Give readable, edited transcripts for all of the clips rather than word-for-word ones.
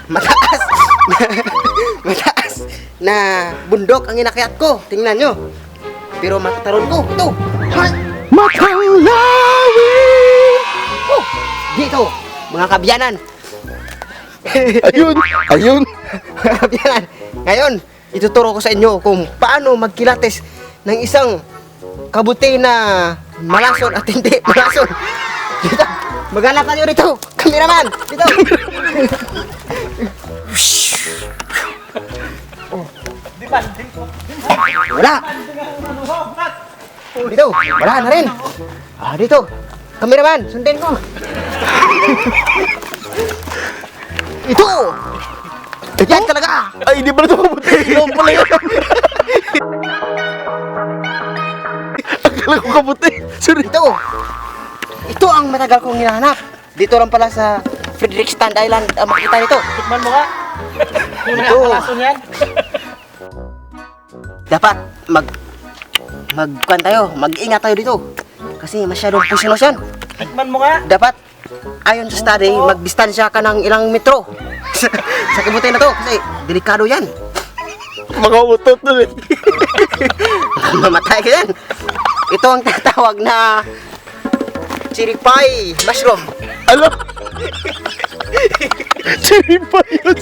Mataas. Mataas na bundok ang inakyat ko. Tingnan nyo. Pero matataron ko. Ito. Matanglawin! Oh, dito. Mga kabyanan. Ayun! Ayun! Mga kabyanan. Ngayon, ituturo ko sa inyo kung paano magkilates ng isang kabuti na malason at hindi malason. Dito. Maghanap tayo rito. Kameraman. Dito. Wala. Dito. Wala na rin. Dito. Kameraman, sundin ko. Ito. Yan talaga. Ay, di pala ito kabuti. Ilong pala yun. Akala ko kabuti. Sorry. Ito ang matagal kong hinahanap. Dito lang pala sa Frederickstand Island ang makita nito. Tikman mo nga. Ito. Lason yan. Dapat mag-ingat tayo dito. Kasi masyadong pusinos yan. Tikman mo nga. Dapat, ayon sa study, magdistansya ka ng ilang metro sa kabuti na to. Kasi delikado yan. Makautot na rin. Mamatay ka yan. Ito ang tatawag na cherry pie mushroom. Alam? Cherry pa yun.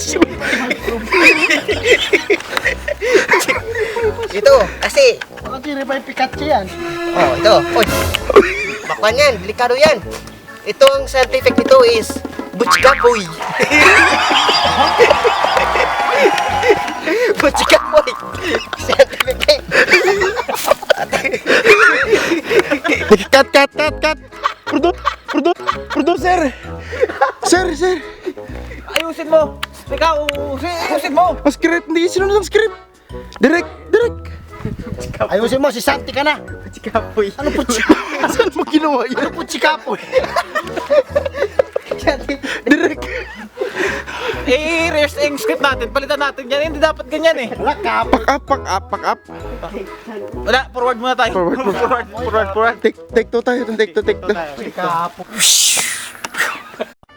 Ito, kasi, Mga tiri pa yung Pikachu yan. ito. Uy, bakwan yan, delikado yan. Ito ang scientific nito is butchikapoy. Butchikapoy. Scientific name. Cut. Producer. Sir. Ayusin mo. Ikaw, ayusin mo. Ang script, hindi sinunod ang script. Direct. Ayusin mo, si Santi ka na. Butchikapoy. Ano po chikapoy? Saan mo ginawa yan? Ano po chikapoy? Direct. I-reverse yung script natin. Palitan natin yan. Hindi dapat ganyan eh. Wala ka. Pack up. Wala, forward muna tayo. Forward. Take two tayo. Take two. Chikapoy.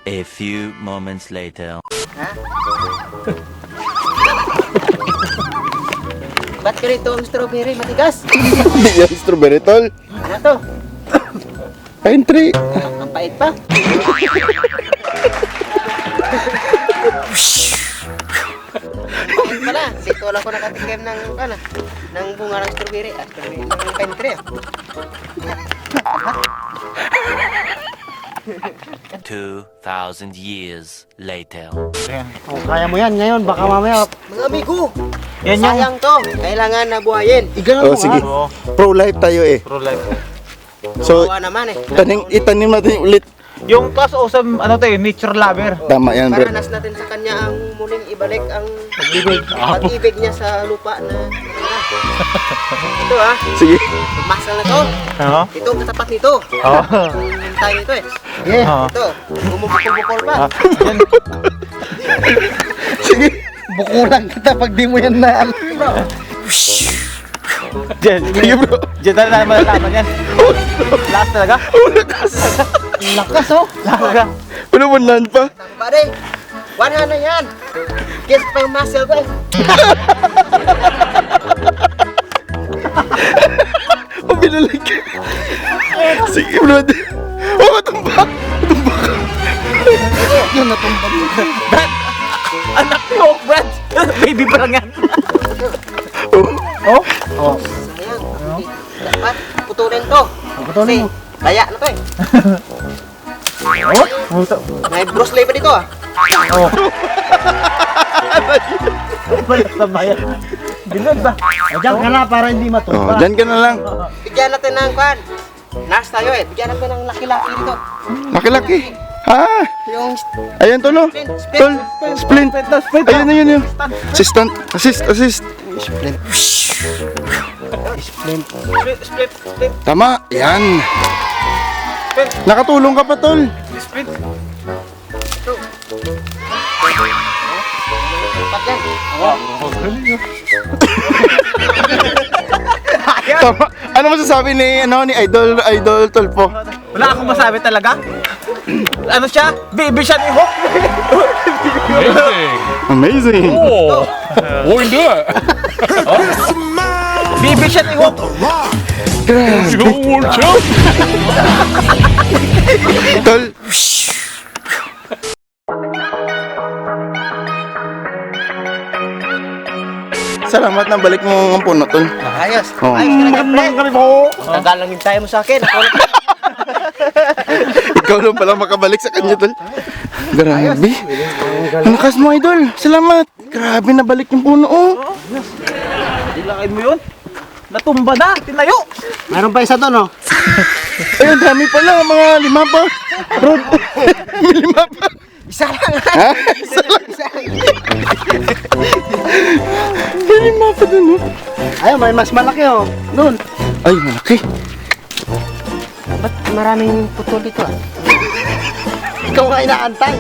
A few moments later. Ba't ganito ang strawberry matigas? Hindi yan strawberry tol. Ano to? Pine tree. Ang pait pa. Pala, dito lang ko nakatikim ng bunga ng strawberry at ng pine tree. 2,000 years later. Oh, kaya mo yan ngayon. Baka mamaya. Mga amigo, Yan yung. sayang to. Kailangan na buhayin. Igano Oh, mo sige. nga. Pro-life tayo eh. Pro life. So, Buha naman eh. itanim natin ulit. Yung class awesome, ano to eh, nature lover. Tama yan, bro. Paranas natin sa kanya ang muling ibalik ang pag-ibig niya sa lupa na ito Sige. masal na to. Oo. Ito ang katapat nito. Oo. Tayo nito eh. Oo. Ito, bumubukol-bukol pa. Yan. Sige. Bukulan kita pag di mo yan na. Diyan. Sige, bro. Diyan na naman malalaman yan. Lakas talaga. Lakas oh. Lakas talaga. Ano mo land pa? Pare, 100 na yan. Kiss pa yung muscle ko eh. O, binalag. Sige, bro. Oh, matumba. Yun natumba mo. Brad! Anak mo, Brad! Baby pa lang yan. Oh? Oh. Sayang. Dapat putulin to. Putulin mo. Kasi laya na to eh. Oh? May Bruce Lee pa dito ah. Oh. Balik sa bayan. Bilod ba? O, dyan ka na para hindi Oh, matumba. dyan ka na lang. Bigyan natin ng kwan. Nurse tayo eh. Bigyan natin ng laki-laki dito. Laki-laki. Ha? Yung Ayan, tolo. Tol. Splint. Splint. Ayun na yun. Assistant. Assist. splint. Split. Tama. Yan. Nakatulong ka pa, tol. Split. Dapat yan. Tama. Ano masasabi ni Idol Tolpo? Wala akong masabi talaga. Ano siya? Baby siya ni Hawk. Amazing. Oh, hindi. Baby siya ni Hawk. Go World Champ. Tol. Salamat na balik mo ang puno, tol. Ayos. Oh. Ayos ka na, pre. Tagalangin tayo mo sa akin. Ikaw lang pala makabalik sa kanya, tol. Grabe. Ang lakas mo, idol. Salamat. Grabe, nabalik yung puno, oh. Ilakay mo yun. Natumba na. Tinayo. Meron pa isa to, no? Ay, ang dami pala. Mga 5 pa. Rod. May 5 pa. Isa lang. Ha? Isa lang. May 5 pa dun, oh. Ayun, may mas malaki, oh. Doon. Ay, malaki. Ba't maraming putol dito, ah? Ikaw nga inaantay.